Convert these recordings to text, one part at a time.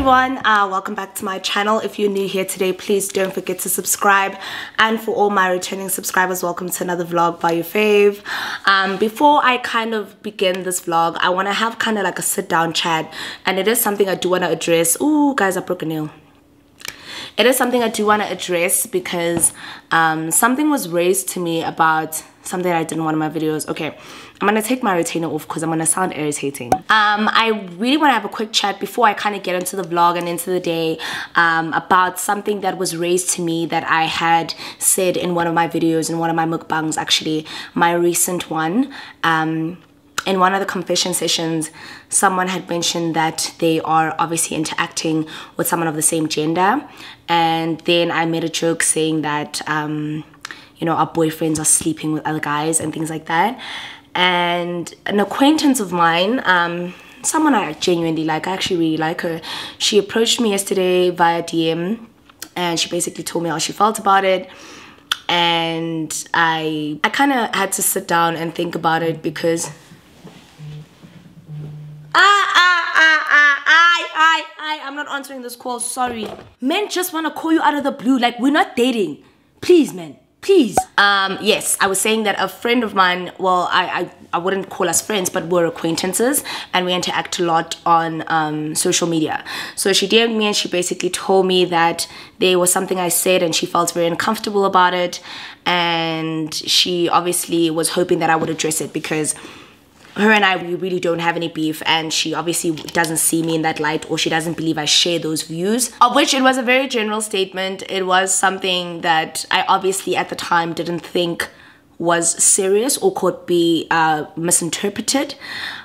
everyone, welcome back to my channel. If you're new here today, please don't forget to subscribe, and for all my returning subscribers, welcome to another vlog by your fave. Before I kind of begin this vlog, I want to have kind of like a sit down chat, and it is something I do want to address. Ooh guys, I broke a nail. It is something I do want to address because something was raised to me about something I did in one of my videos. Okay, I'm gonna take my retainer off because I'm gonna sound irritating. I really want to have a quick chat before I kind of get into the vlog and into the day about something that was raised to me that I had said in one of my videos, in one of my mukbangs, actually my recent one. In one of the confession sessions, someone had mentioned that they are obviously interacting with someone of the same gender, and then I made a joke saying that you know, our boyfriends are sleeping with other guys and things like that. And an acquaintance of mine, someone I genuinely like, I actually really like her, she approached me yesterday via DM, and she basically told me how she felt about it. And I kind of had to sit down and think about it because I'm not answering this call, sorry. Men just want to call you out of the blue, like we're not dating. Please, man, please. Yes, I was saying that a friend of mine, well, I wouldn't call us friends, but we're acquaintances, and we interact a lot on social media. So she DM'd me and she basically told me that there was something I said and she felt very uncomfortable about it, and she obviously was hoping that I would address it because her and I, we really don't have any beef, and she obviously doesn't see me in that light, or she doesn't believe I share those views, of which it was a very general statement. It was something that I obviously at the time didn't think was serious or could be misinterpreted,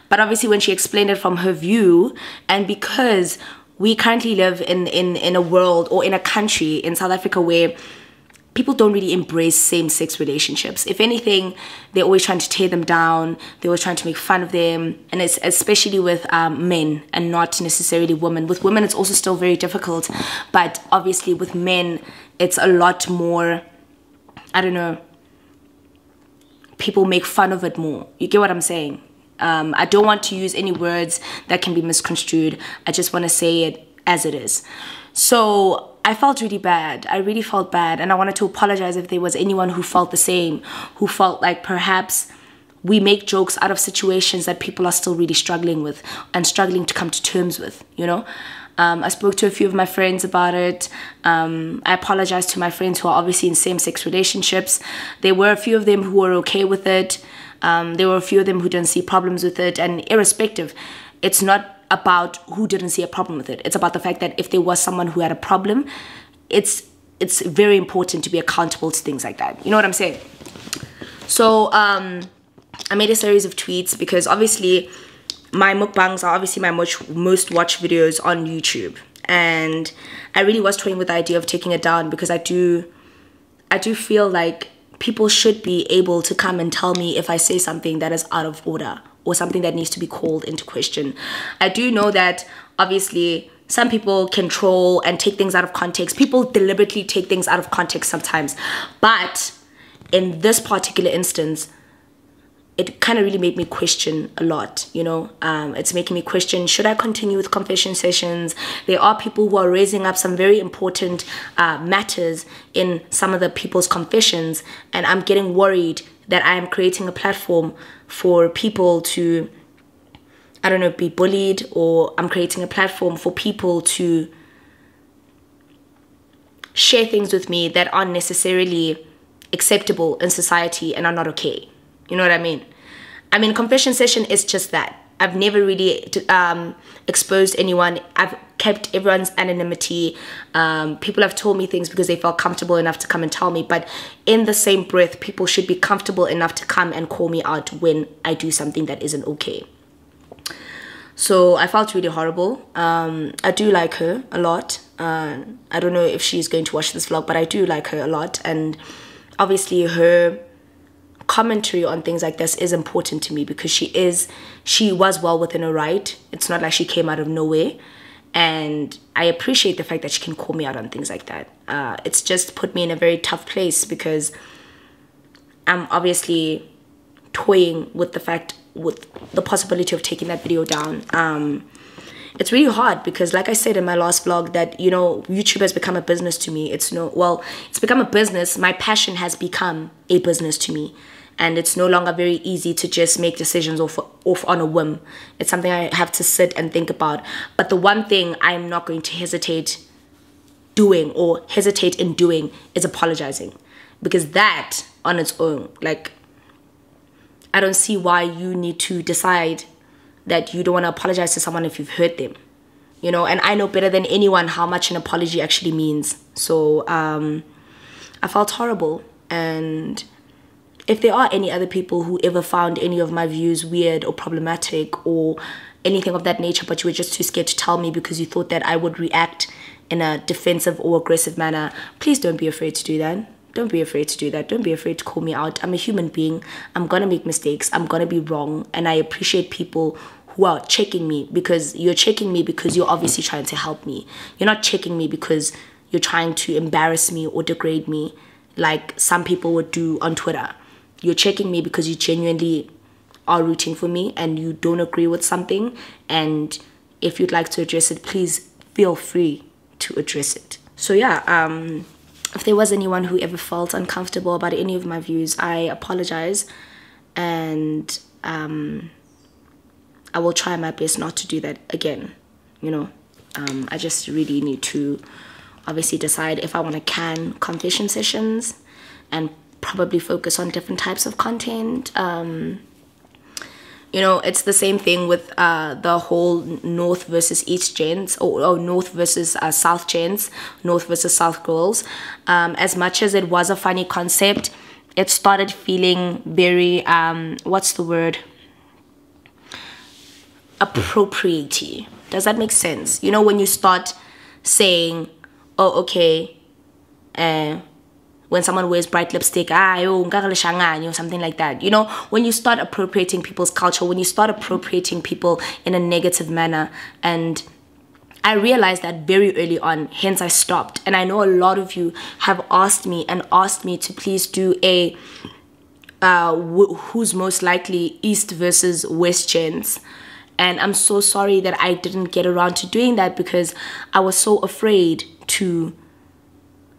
but obviously when she explained it from her view, and because we currently live in a world or in a country in South Africa where people don't really embrace same-sex relationships. If anything, they're always trying to tear them down. They're always trying to make fun of them. And it's especially with men and not necessarily women. With women, it's also still very difficult. But obviously with men, it's a lot more, I don't know, people make fun of it more. You get what I'm saying? I don't want to use any words that can be misconstrued. I just want to say it as it is. So I felt really bad. I really felt bad, and I wanted to apologize if there was anyone who felt the same, who felt like perhaps we make jokes out of situations that people are still really struggling with and struggling to come to terms with, you know. I spoke to a few of my friends about it. I apologized to my friends who are obviously in same-sex relationships. There were a few of them who were okay with it. There were a few of them who didn't see problems with it, and irrespective, it's not about who didn't see a problem with it. It's about the fact that if there was someone who had a problem, it's very important to be accountable to things like that. You know what I'm saying? So I made a series of tweets because obviously my mukbangs are obviously my most watched videos on YouTube, and I really was toying with the idea of taking it down because I do feel like people should be able to come and tell me if I say something that is out of order or something that needs to be called into question. I do know that obviously some people can troll and take things out of context. People deliberately take things out of context sometimes. But in this particular instance, it kind of really made me question a lot, you know. It's making me question, should I continue with confession sessions? There are people who are raising up some very important matters in some of the people's confessions, and I'm getting worried that I am creating a platform for people to, I don't know, be bullied, or I'm creating a platform for people to share things with me that aren't necessarily acceptable in society and are not okay. You know what I mean? I mean, confession session is just that. I've never really exposed anyone. I've kept everyone's anonymity. People have told me things because they felt comfortable enough to come and tell me. But in the same breath, people should be comfortable enough to come and call me out when I do something that isn't okay. So I felt really horrible. I do like her a lot. I don't know if she's going to watch this vlog, but I do like her a lot. And obviously her commentary on things like this is important to me because she was well within her right. It's not like she came out of nowhere, and I appreciate the fact that she can call me out on things like that. It's just put me in a very tough place because I'm obviously toying with the possibility of taking that video down. it's really hard because, like I said in my last vlog, that, you know, YouTube has become a business to me. It's become a business. My passion has become a business to me. And it's no longer very easy to just make decisions off on a whim. It's something I have to sit and think about. But the one thing I'm not going to hesitate in doing is apologizing. Because that on its own, like, I don't see why you need to decide that you don't want to apologize to someone if you've hurt them. You know, and I know better than anyone how much an apology actually means. So I felt horrible. And if there are any other people who ever found any of my views weird or problematic or anything of that nature, but you were just too scared to tell me because you thought that I would react in a defensive or aggressive manner, please don't be afraid to do that. Don't be afraid to do that. Don't be afraid to call me out. I'm a human being. I'm gonna make mistakes. I'm gonna be wrong. And I appreciate people who are checking me, because you're checking me because you're obviously trying to help me. You're not checking me because you're trying to embarrass me or degrade me like some people would do on Twitter. You're checking me because you genuinely are rooting for me and you don't agree with something. And if you'd like to address it, please feel free to address it. So yeah, if there was anyone who ever felt uncomfortable about any of my views, I apologize. And I will try my best not to do that again. You know, I just really need to obviously decide if I want to can confession sessions and probably focus on different types of content. You know, it's the same thing with the whole North versus East gents, or North versus South gents, North versus South girls. As much as it was a funny concept, it started feeling very, what's the word? Appropriate-y. Does that make sense? You know, when you start saying, oh, okay, when someone wears bright lipstick, or something like that. You know, when you start appropriating people's culture, when you start appropriating people in a negative manner. And I realized that very early on, hence I stopped. And I know a lot of you have asked me to please do a who's most likely East versus West gens. And I'm so sorry that I didn't get around to doing that because I was so afraid to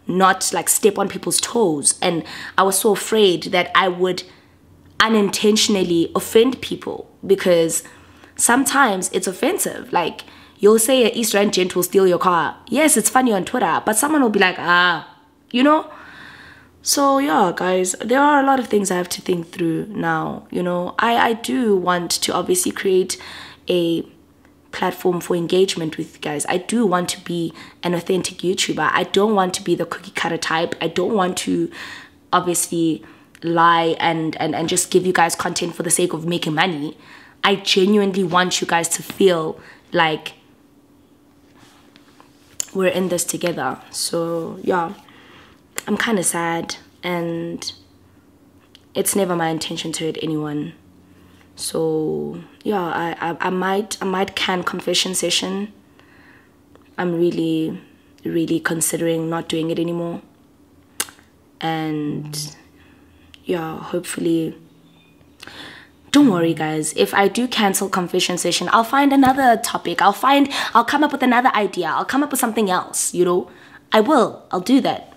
not like step on people's toes, and I was so afraid that I would unintentionally offend people, because sometimes it's offensive. Like, you'll say an East Rand gent will steal your car. Yes, it's funny on Twitter, but someone will be like, you know. So yeah, guys, there are a lot of things I have to think through now. You know, I do want to obviously create a platform for engagement with you guys. I do want to be an authentic YouTuber. I don't want to be the cookie cutter type. I don't want to obviously lie and just give you guys content for the sake of making money. I genuinely want you guys to feel like we're in this together. So yeah, I'm kind of sad, and it's never my intention to hurt anyone. So yeah, I might can confession session. I'm really considering not doing it anymore. And yeah, hopefully, don't worry guys, if I do cancel confession session, I'll find another topic. I'll come up with another idea. I'll come up with something else, you know. I'll do that.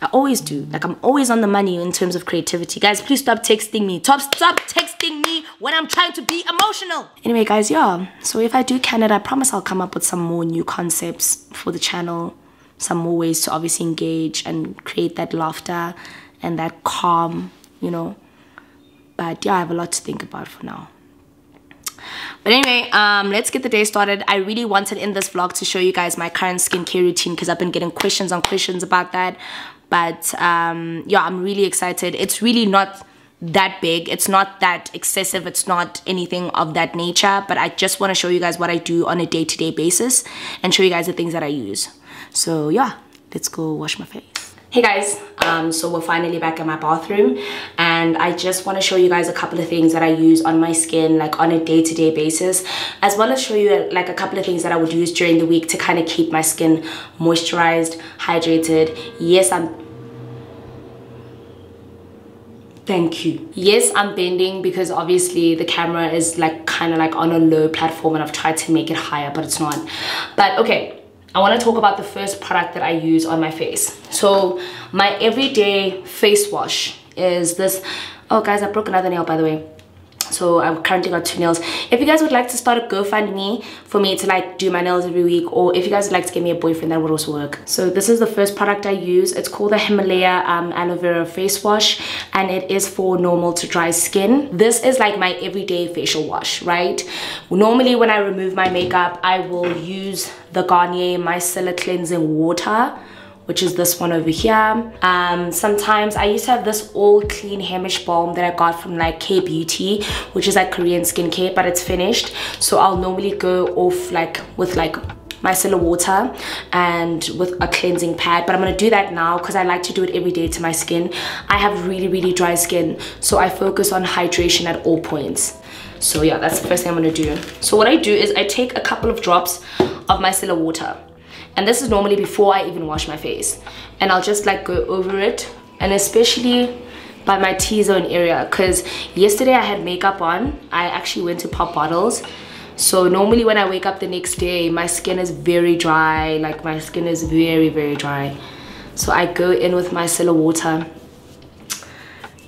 I always do. Like, I'm always on the money in terms of creativity. Guys, please stop texting me. Stop texting me when I'm trying to be emotional. Anyway, guys, yeah. So if I do Canada, I promise I'll come up with some more new concepts for the channel. Some more ways to obviously engage and create that laughter and that calm, you know. But yeah, I have a lot to think about for now. But anyway, let's get the day started. I really wanted in this vlog to show you guys my current skincare routine because I've been getting questions on questions about that. But yeah, I'm really excited. It's really not that big. It's not that excessive. It's not anything of that nature. But I just want to show you guys what I do on a day-to-day basis and show you guys the things that I use. So yeah, let's go wash my face. Hey guys, so we're finally back in my bathroom, and I just want to show you guys a couple of things that I use on my skin, like on a day-to-day basis, as well as show you like a couple of things that I would use during the week to kind of keep my skin moisturized, hydrated. Yes, Thank you. Yes, I'm bending because obviously the camera is like kind of like on a low platform and I've tried to make it higher, but it's not. But okay, I want to talk about the first product that I use on my face. So my everyday face wash is this. Oh guys, I broke another nail, by the way. So I've currently got 2 nails. If you guys would like to start a GoFundMe for me to like do my nails every week, or if you guys would like to get me a boyfriend, that would also work. So this is the first product I use. It's called the Himalaya aloe vera face wash, and it is for normal to dry skin. This is like my everyday facial wash, right? Normally when I remove my makeup, I will use the Garnier Micellar Cleansing Water, which is this one over here. Sometimes I used to have this all clean Hamish balm that I got from like K-Beauty, which is like Korean skincare, but it's finished. So I'll normally go off like with like micellar water and with a cleansing pad, but I'm gonna do that now because I like to do it every day to my skin. I have really dry skin, so I focus on hydration at all points. So yeah, that's the first thing I'm gonna do. So what I do is I take a couple of drops of micellar water, and this is normally before I even wash my face, and I'll just like go over it, and especially by my T-zone area, because yesterday I had makeup on. I actually went to pop bottles, so normally when I wake up the next day my skin is very dry, like my skin is very dry. So I go in with micellar water,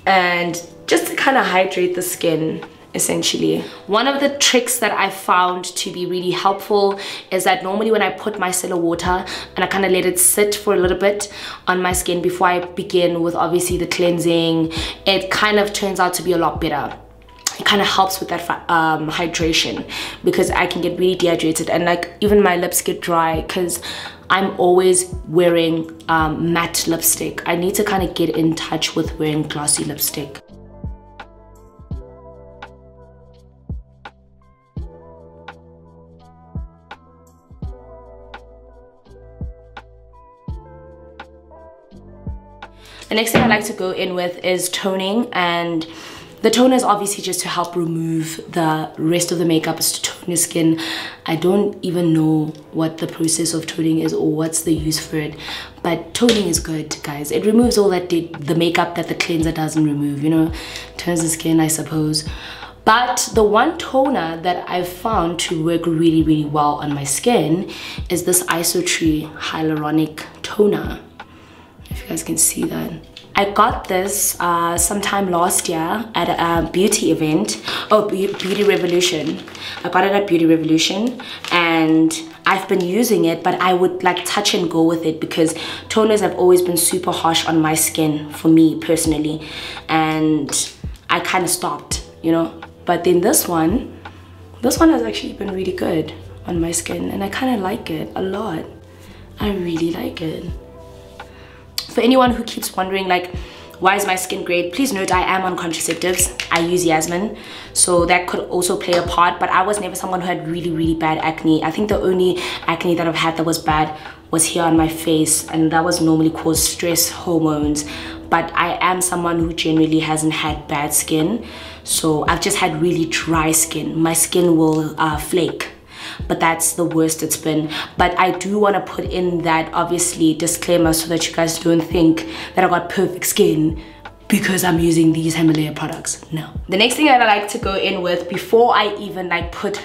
and just to kind of hydrate the skin essentially. One of the tricks that I found to be really helpful is that normally when I put micellar water and I kind of let it sit for a little bit on my skin before I begin with obviously the cleansing, it kind of turns out to be a lot better. It kind of helps with that hydration, because I can get really dehydrated, and like even my lips get dry because I'm always wearing matte lipstick. I need to kind of get in touch with wearing glossy lipstick. The next thing I like to go in with is toning, and the toner is obviously just to help remove the rest of the makeup, is to tone your skin. I don't even know what the process of toning is or what's the use for it, but toning is good, guys. It removes all that the makeup that the cleanser doesn't remove, you know, turns the skin, I suppose. But the one toner that I've found to work really well on my skin is this Isotree Hyaluronic Toner. If you guys can see that. I got this sometime last year at a beauty event. Oh, Beauty Revolution. I got it at Beauty Revolution, and I've been using it, but I would like touch and go with it because toners have always been super harsh on my skin for me personally, and I kind of stopped, you know. But then this one has actually been really good on my skin, and I kind of like it a lot. I really like it. For anyone who keeps wondering like, why is my skin great? Please note I am on contraceptives. I use Yasmin, so that could also play a part, but I was never someone who had really bad acne. I think the only acne that I've had that was bad was here on my face, and that was normally caused stress hormones. But I am someone who generally hasn't had bad skin, so I've just had really dry skin. My skin will flake, but that's the worst it's been. But I do want to put in that obviously disclaimer so that you guys don't think that I got perfect skin because I'm using these Himalaya products. No. The next thing that I like to go in with before I even like put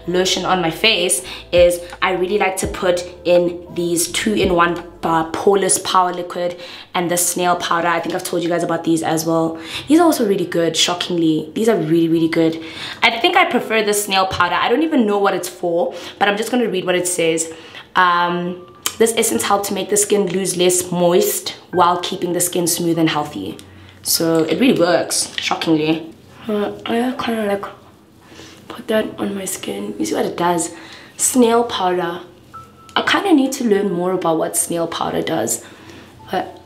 lotion on my face is I really like to put in these 2-in-1 poreless power liquid and the snail powder. I think I've told you guys about these as well. These are also really good, shockingly. These are really good. I think I prefer the snail powder. I don't even know what it's for, but I'm just going to read what it says. This essence helps to make the skin lose less moist while keeping the skin smooth and healthy. So it really works, shockingly. I kind of like put that on my skin. You see what it does? Snail powder. I kind of need to learn more about what snail powder does. But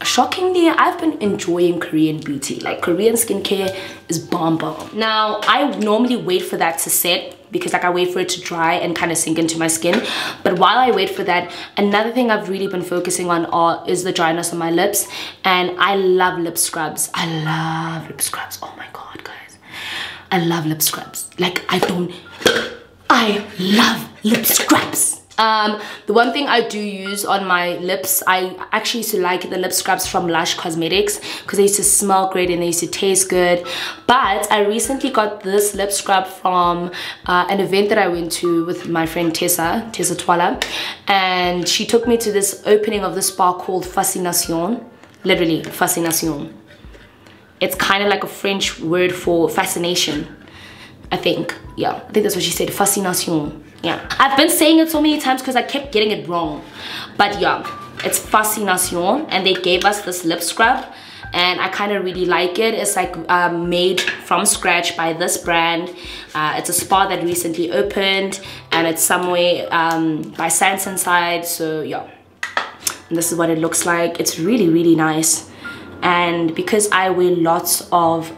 shockingly, I've been enjoying Korean beauty. Like Korean skincare is bomb. Now, I normally wait for that to set because like I wait for it to dry and kind of sink into my skin. But while I wait for that, another thing I've really been focusing on is the dryness on my lips. And I love lip scrubs. I love lip scrubs. Oh my god, guys. I love lip scrubs. Like I love lip scrubs. The one thing I do use on my lips, I actually used to like the lip scrubs from Lush Cosmetics because they used to smell great and they used to taste good. But I recently got this lip scrub from an event that I went to with my friend Tessa Twala, and she took me to this opening of this bar called Fascination. Literally, Fascination. It's kind of like a French word for fascination, I think. Yeah, I think that's what she said, Fascination. Yeah, I've been saying it so many times because I kept getting it wrong. But yeah, it's Fascination, and they gave us this lip scrub, and I kind of really like it. It's like made from scratch by this brand. It's a spa that recently opened, and it's somewhere by Sanson side. So yeah, and this is what it looks like. It's really, really nice. And because I wear lots of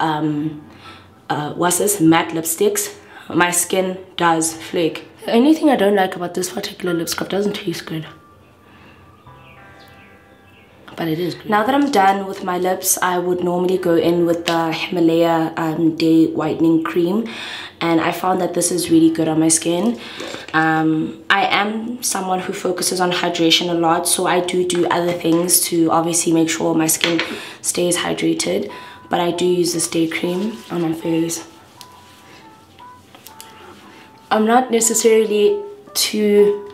what's this, matte lipsticks, my skin does flake. The only thing I don't like about this particular lip scrub, doesn't taste good, but it is good. Now that I'm done with my lips, I would normally go in with the Himalaya Day Whitening Cream, and I found that this is really good on my skin. I am someone who focuses on hydration a lot, so I do other things to obviously make sure my skin stays hydrated, but I do use this day cream on my face. I'm not necessarily too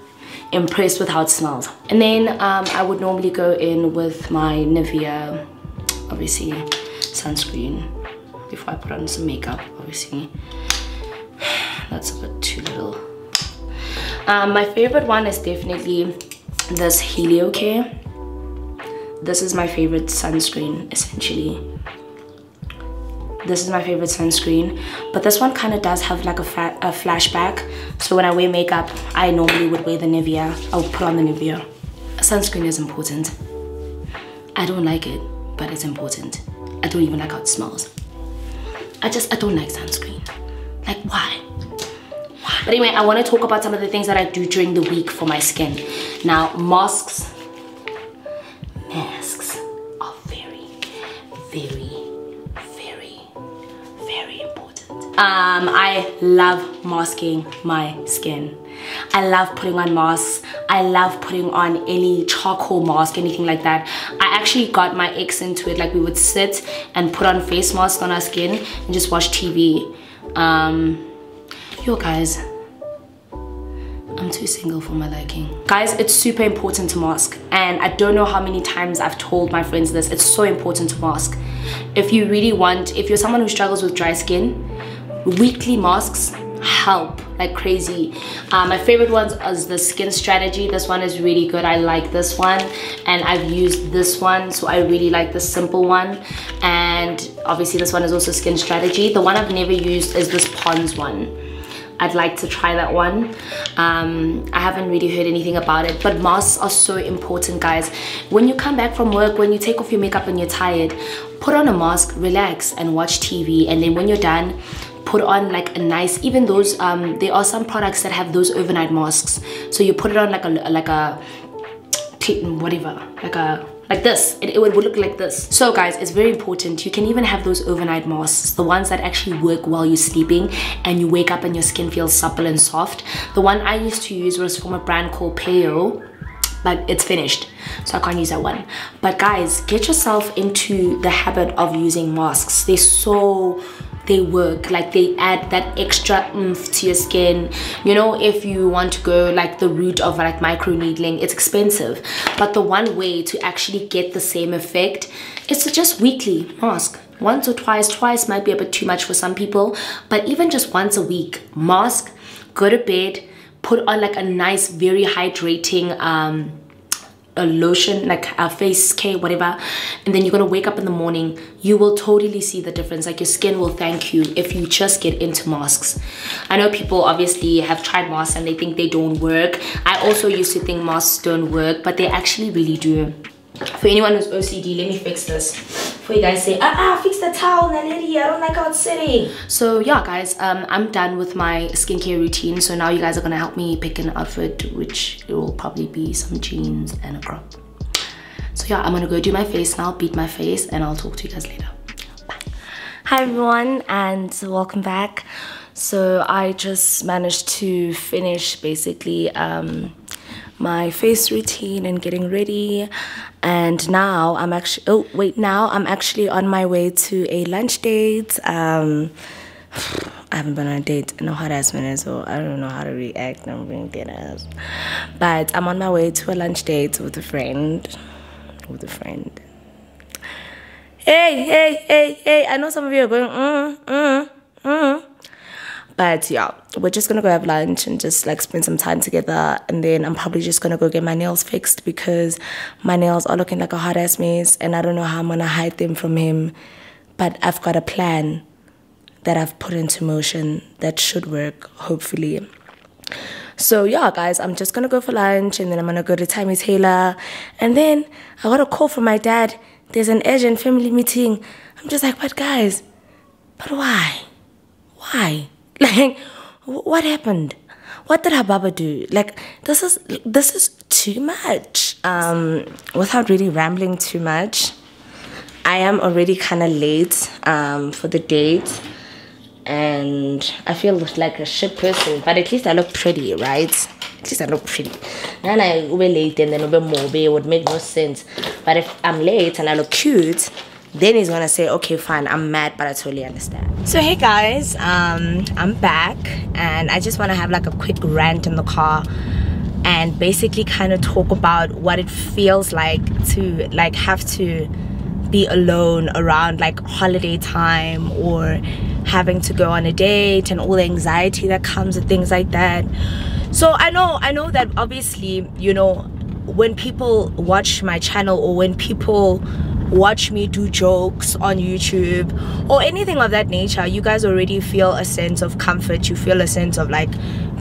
impressed with how it smells. And then I would normally go in with my Nivea, obviously, sunscreen before I put on some makeup, obviously. That's a bit too little. My favorite one is definitely this Helio Care. This is my favorite sunscreen, essentially. This is my favorite sunscreen, but this one kind of does have like a flashback. So when I wear makeup, I normally would wear the Nivea. I would put on the Nivea. Sunscreen is important. I don't like it, but it's important. I don't even like how it smells. I don't like sunscreen. Like, why? But anyway, I want to talk about some of the things that I do during the week for my skin. Now, masks are very, very, very important. I love masking my skin. I love putting on masks. I love putting on any charcoal mask, anything like that. I actually got my ex into it. Like, we would sit and put on face masks on our skin and just watch TV. Yo guys, I'm too single for my liking. Guys, it's super important to mask, and I don't know how many times I've told my friends this. It's so important to mask. If you really want, if you're someone who struggles with dry skin, weekly masks help like crazy. My favorite ones is the Skin Strategy. This one is really good. I like this one, and I've used this one, so I really like the simple one. And obviously this one is also Skin Strategy. The one I've never used is this Pond's one. I'd like to try that one. I haven't really heard anything about it, but masks are so important, guys. When you come back from work, when you take off your makeup and you're tired, put on a mask, relax and watch TV, and then when you're done, put on like a nice, even those there are some products that have those overnight masks, so you put it on like this. It would look like this. So guys, it's very important. You can even have those overnight masks, the ones that actually work while you're sleeping and you wake up and your skin feels supple and soft. The one I used to use was from a brand called Peo, but it's finished, so I can't use that one. But guys, get yourself into the habit of using masks. They work, like they add that extra oomph to your skin. You know, if you want to go like the route of like micro needling, it's expensive, but the one way to actually get the same effect is to just weekly mask. Once or twice might be a bit too much for some people, but even just once a week, mask, go to bed, put on like a nice, very hydrating a lotion, like a face care, whatever, and then you're gonna wake up in the morning. You will totally see the difference. Like, your skin will thank you if you just get into masks. I know people obviously have tried masks and they think they don't work. I also used to think masks don't work, but they actually really do. For anyone who's OCD, let me fix this. For you guys say, fix the towel, Naledi, I don't like how it's sitting. So yeah guys, I'm done with my skincare routine. So now you guys are gonna help me pick an outfit, which it will probably be some jeans and a crop. So yeah, I'm gonna go do my face now, beat my face, and I'll talk to you guys later. Bye. Hi everyone, and welcome back. So I just managed to finish basically my face routine and getting ready. And now I'm actually on my way to a lunch date. I haven't been on a date in a hot ass minute, so I don't know how to react. I'm being dead ass. But I'm on my way to a lunch date with a friend. Hey, I know some of you are going, But yeah, we're just gonna go have lunch and just like spend some time together. And then I'm probably just gonna go get my nails fixed because my nails are looking like a hot ass mess and I don't know how I'm gonna hide them from him. But I've got a plan that I've put into motion that should work, hopefully. So yeah, guys, I'm just gonna go for lunch and then I'm gonna go to Tammy Taylor. And then I got a call from my dad. There's an urgent family meeting. I'm just like, but guys, but why? Why? Like, what happened? What did her baba do? Like, this is too much. Without really rambling too much, I am already kind of late for the date. And I feel like a shit person, but at least I look pretty, right? At least I look pretty. And I will be late and then I'll be more, it would make no sense. But if I'm late and I look cute, then he's gonna say, okay, fine, I'm mad, but I totally understand. So hey guys, I'm back and I just want to have like a quick rant in the car and basically kind of talk about what it feels like to like have to be alone around like holiday time or having to go on a date and all the anxiety that comes with things like that. So I know that obviously, you know, when people watch my channel or when people watch me do jokes on YouTube or anything of that nature, you guys already feel a sense of comfort. You feel a sense of like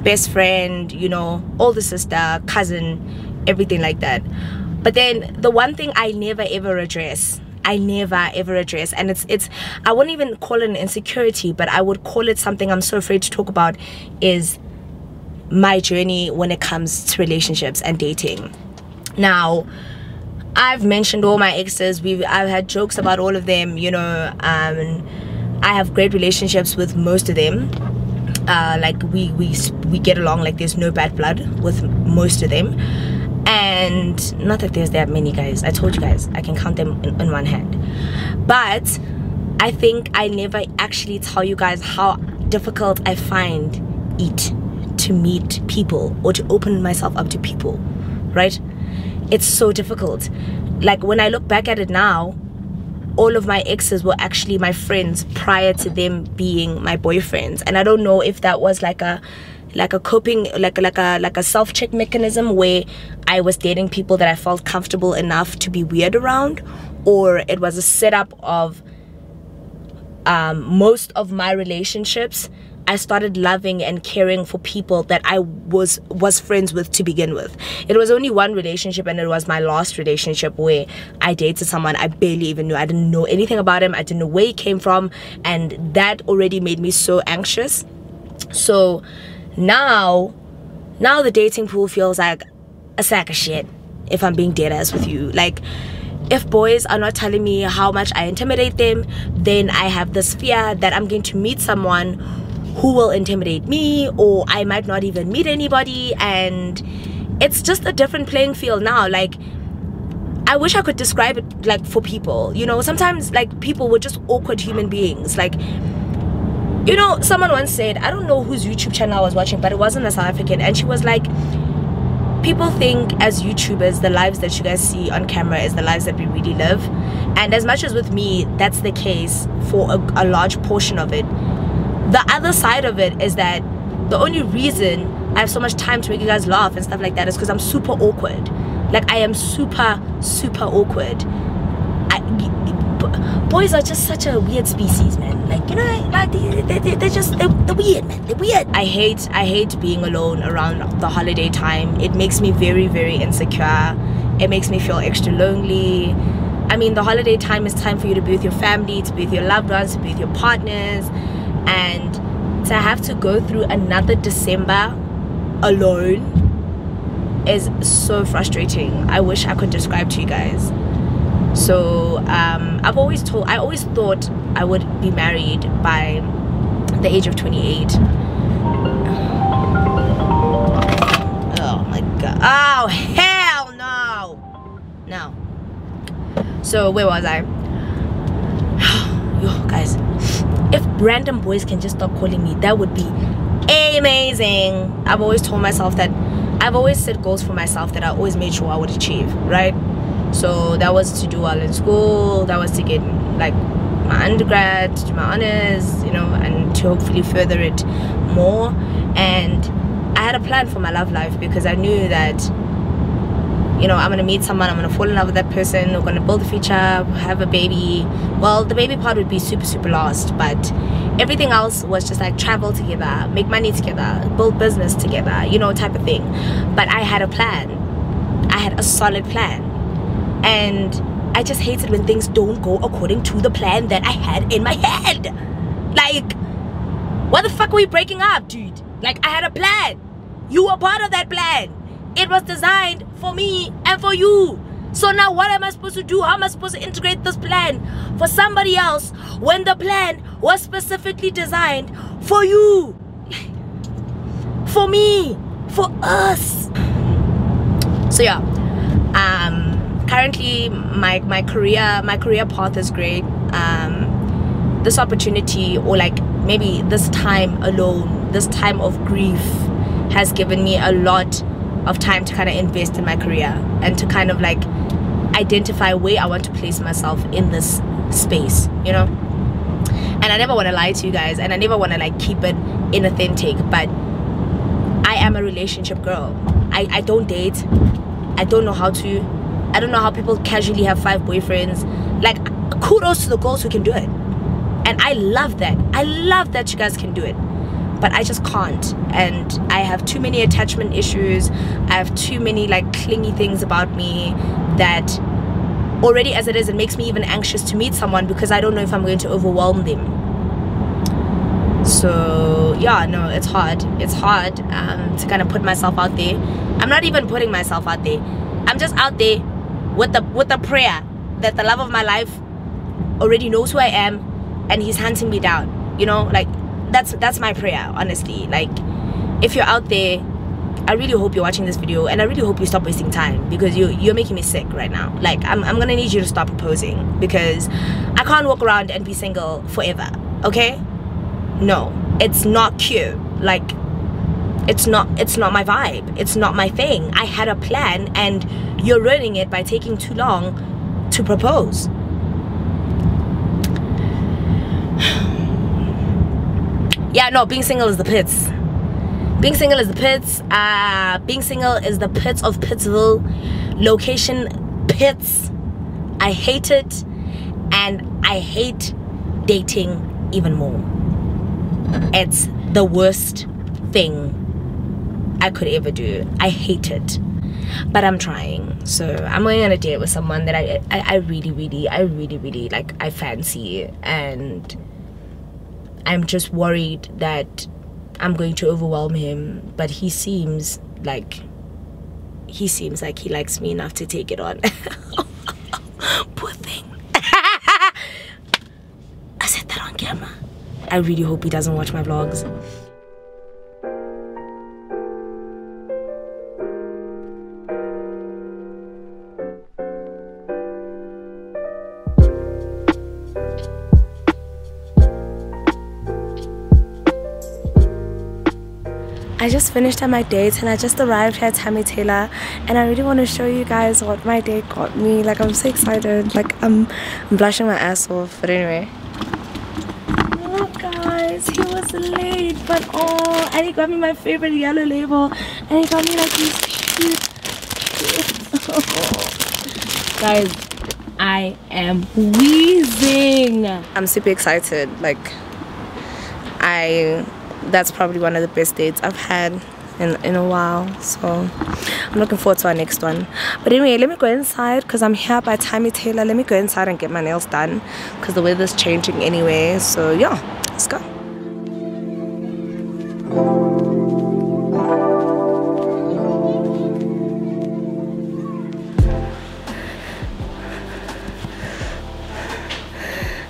best friend, you know, older sister, cousin, everything like that. But then the one thing I never ever address, and it's I wouldn't even call it an insecurity, but I would call it something I'm so afraid to talk about, is my journey when it comes to relationships and dating. Now, I've mentioned all my exes. I've had jokes about all of them, you know. I have great relationships with most of them. Like we get along like there's no bad blood with most of them. And not that there's that many, guys. I told you guys I can count them in one hand. But I think I never actually tell you guys how difficult I find it to meet people or to open myself up to people, right? It's so difficult. Like when I look back at it now, all of my exes were actually my friends prior to them being my boyfriends. And I don't know if that was like a coping, like a self-check mechanism where I was dating people that I felt comfortable enough to be weird around, or it was a setup of most of my relationships. I started loving and caring for people that I was friends with to begin with. It was only one relationship, and it was my last relationship where I dated someone I barely even knew. I didn't know anything about him. I didn't know where he came from, and that already made me so anxious. So now the dating pool feels like a sack of shit, if I'm being dead ass with you. Like, if boys are not telling me how much I intimidate them, then I have this fear that I'm going to meet someone who will intimidate me, or I might not even meet anybody. And it's just a different playing field now. Like, I wish I could describe it like for people, you know. Sometimes like people were just awkward human beings. Like, you know, someone once said, I don't know whose YouTube channel I was watching, but it wasn't a South African, and she was like, people think as YouTubers the lives that you guys see on camera is the lives that we really live. And as much as with me that's the case for a large portion of it, the other side of it is that the only reason I have so much time to make you guys laugh and stuff like that is because I'm super awkward. Like, I am super awkward. Boys are just such a weird species, man. Like, you know, like they're weird, man. They're weird. I hate being alone around the holiday time. It makes me very insecure. It makes me feel extra lonely. I mean, the holiday time is time for you to be with your family, to be with your loved ones, to be with your partners. And to have to go through another December alone is so frustrating. I wish I could describe to you guys. So I always thought I would be married by the age of 28. Oh my god. So where was I? Yo guys, if random boys can just stop calling me, that would be amazing. I've always told myself that, I've always set goals for myself that I always made sure I would achieve, right? So that was to do well in school, that was to get like my undergrad, to do my honors, you know, and to hopefully further it more. And I had a plan for my love life, because I knew that, you know, I'm gonna meet someone, I'm gonna fall in love with that person, we're gonna build a future, have a baby. Well, the baby part would be super last, but everything else was just like travel together, make money together, build business together, you know, type of thing. But I had a plan, I had a solid plan, and I just hated when things don't go according to the plan that I had in my head. Like, why the fuck were we breaking up, dude? Like, I had a plan, you were part of that plan. It was designed for me and for you. So now what am I supposed to do? How am I supposed to integrate this plan for somebody else when the plan was specifically designed for you? For me, for us. So yeah, currently my career path is great. This opportunity, or like maybe this time alone, this time of grief, has given me a lot of time to kind of invest in my career and to kind of like identify where I want to place myself in this space, you know. And I never want to lie to you guys, and I never want to like keep it inauthentic, but I am a relationship girl. I don't date. I don't know how to. I don't know how people casually have 5 boyfriends. Like, kudos to the girls who can do it, and I love that. I love that you guys can do it, but I just can't. And I have too many attachment issues. I have too many like clingy things about me that already as it is, it makes me even anxious to meet someone, because I don't know if I'm going to overwhelm them. So yeah, no, it's hard. It's hard to kind of put myself out there. I'm not even putting myself out there. I'm just out there with the prayer that the love of my life already knows who I am, and he's hunting me down, you know. Like, that's my prayer, honestly. Like, if you're out there, I really hope you're watching this video, and I really hope you stop wasting time, because you're making me sick right now. Like, I'm gonna need you to stop proposing, because I can't walk around and be single forever, okay? No, it's not cute. Like, it's not my vibe, it's not my thing. I had a plan, and you're ruining it by taking too long to propose. Yeah, no, being single is the pits. Being single is the pits. Being single is the pits of Pittsville. Location, pits. I hate it. And I hate dating even more. It's the worst thing I could ever do. I hate it. But I'm trying. So I'm going on a date with someone that I really like, I fancy. And I'm just worried that I'm going to overwhelm him, but he seems like he likes me enough to take it on. Poor thing. I said that on camera. I really hope he doesn't watch my vlogs. I just finished at my date, and I just arrived here at Tammy Taylor, and I really want to show you guys what my date got me. Like, I'm so excited. Like, I'm blushing my ass off. But anyway, look guys, he was late, but oh, and he got me my favorite yellow label, and he got me like these cute guys, I am wheezing. I'm super excited. Like, that's probably one of the best dates I've had in a while, so I'm looking forward to our next one. But anyway, let me go inside, because I'm here by Tammy Taylor. Let me go inside and get my nails done, because the weather's changing anyway. So yeah, let's go.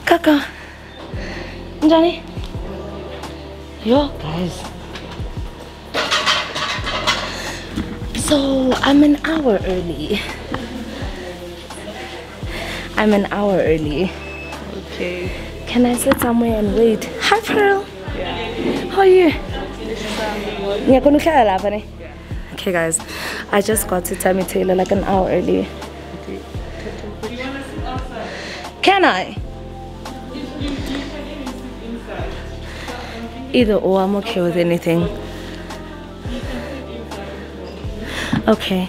Kaka, Johnny. Yo guys, so I'm an hour early. I'm an hour early. Okay. Can I sit somewhere and wait? Hi, Pearl. Yeah. How are you? Okay, guys. I just got to Tammy Taylor like an hour early. Can I? Either or, I'm okay with anything. Okay.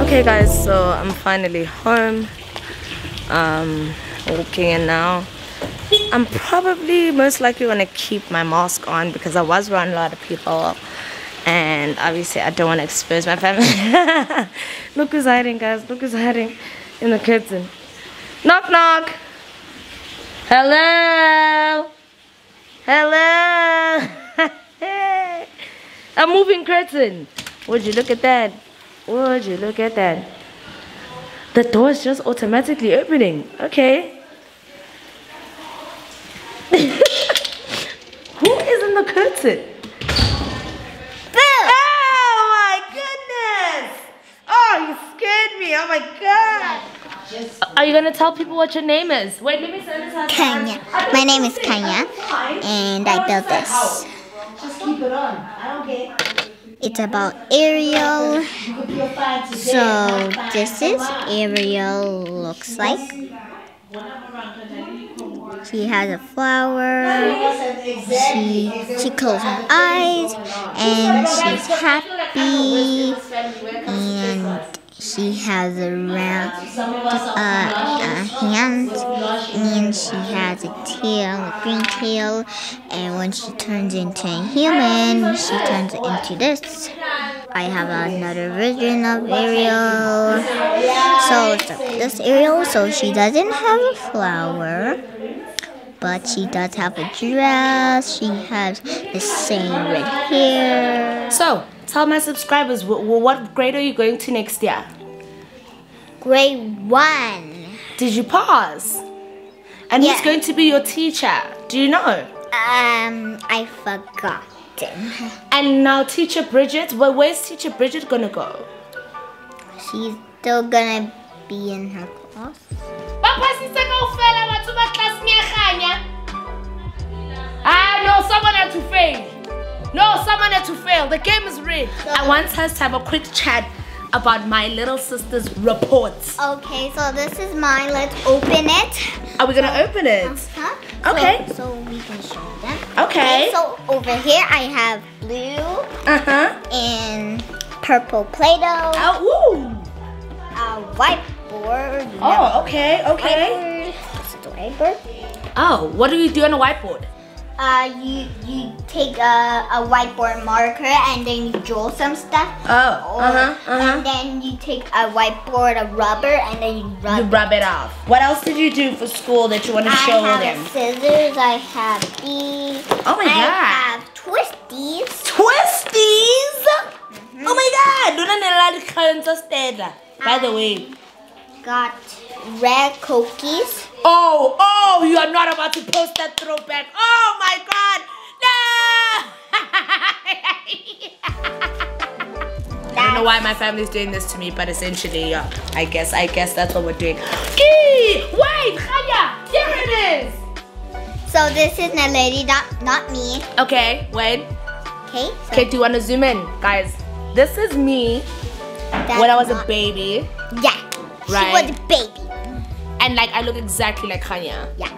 Okay guys, so I'm finally home, walking in now. I'm probably most likely gonna keep my mask on because I was around a lot of people and obviously I don't want to expose my family. Look who's hiding, guys. Look who's hiding in the curtain. Knock knock. Hello. Hello. A moving curtain. Would you look at that? Would you look at that? The door is just automatically opening. Okay. Who is in the curtain? Oh my goodness! Oh, you scared me. Oh my god. Are you gonna tell people what your name is? Wait, let me say this out. Kanya. My name is Kanya, and I built this. Just keep it on. I don't care. It's about Ariel. So this is Ariel looks like. She has a flower. She closed her eyes and she's happy. And she has a round hand, and she has a tail, a green tail, and when she turns into a human, she turns into this. I have another version of Ariel. So this Ariel, so she doesn't have a flower, but she does have a dress. She has the same red hair. So, tell my subscribers, what grade are you going to next year? Grade 1. Did you pass? And Yeah. who's going to be your teacher? Do you know? I forgot. And now teacher Bridget, where's teacher Bridget gonna go? She's still gonna be in her class. No, someone had to fail. No, someone had to fail. The game is rigged. I want us to have a quick chat about my little sister's reports. Okay, so this is mine. Let's open it. Are we gonna open it? Okay. So we can show them. Okay. So over here I have blue and purple Play-Doh. Oh, ooh. A whiteboard. Oh, okay, okay. Whiteboard. This is the whiteboard. Oh, what do you do on a whiteboard? You take a whiteboard marker and then you draw some stuff. Oh, And then you take a whiteboard, a rubber, and then you rub it off. What else did you do for school that you want to show them? I have scissors, I have these. Oh my god. I have twisties. Twisties? Oh my god. By the way. Got red cookies. Oh, you are not about to post that throwback. Oh my god. No. I don't know why my family's doing this to me, but essentially, yeah, I guess that's what we're doing. Wait, Khaya, here it is. So this is Naledi, not me. Okay, wait. Okay. Okay, do you want to zoom in, guys? This is me when I was a baby. Yeah. Right. She was a baby. And like I look exactly like Khanya. Yeah.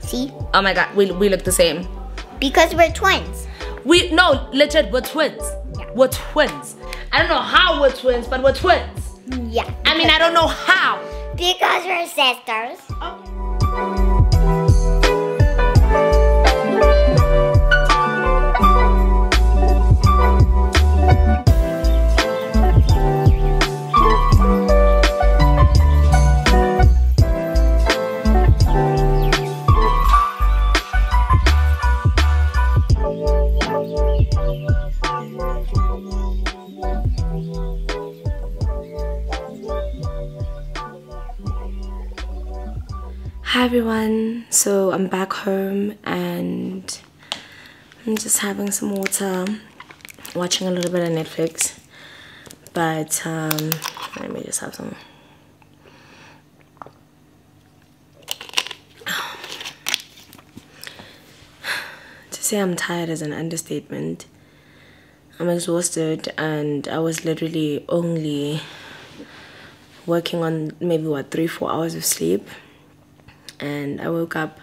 See? Oh my god, we look the same. Because we're twins. No, legit, we're twins. Yeah. We're twins. I don't know how we're twins, but we're twins. Yeah. I mean, I don't know how. Because we're sisters. Hi everyone, so I'm back home and I'm just having some water, watching a little bit of Netflix, but let me just have some. To say I'm tired is an understatement. I'm exhausted and I was literally only working on maybe 3-4 hours of sleep. And I woke up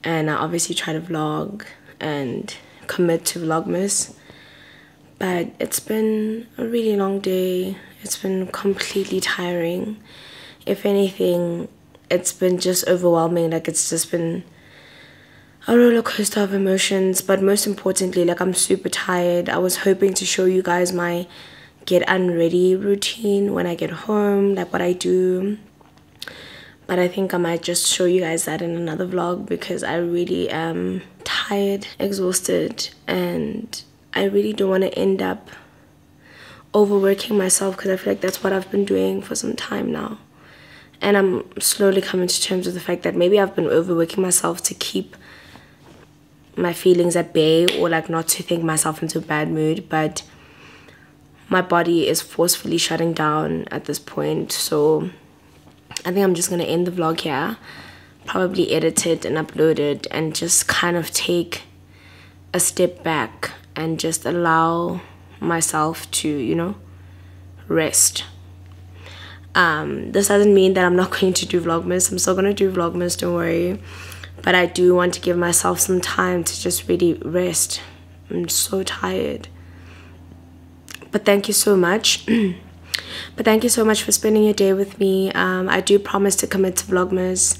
and I obviously tried to vlog and commit to Vlogmas, but it's been a really long day. It's been completely tiring. If anything, it's been just overwhelming. Like, it's just been a roller coaster of emotions, but most importantly, like, I'm super tired. I was hoping to show you guys my get unready routine when I get home, like what I do. But I think I might just show you guys that in another vlog because I really am tired, exhausted, and I really don't want to end up overworking myself because I feel like that's what I've been doing for some time now. And I'm slowly coming to terms with the fact that maybe I've been overworking myself to keep my feelings at bay or like not to think myself into a bad mood, but my body is forcefully shutting down at this point. So I think I'm just going to end the vlog here, probably edit it and upload it and just kind of take a step back and just allow myself to, you know, rest. This doesn't mean that I'm not going to do Vlogmas. I'm still going to do Vlogmas, don't worry. But I do want to give myself some time to just really rest. I'm so tired. But thank you so much. But thank you so much for spending your day with me. I do promise to commit to Vlogmas,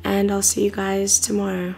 and I'll see you guys tomorrow.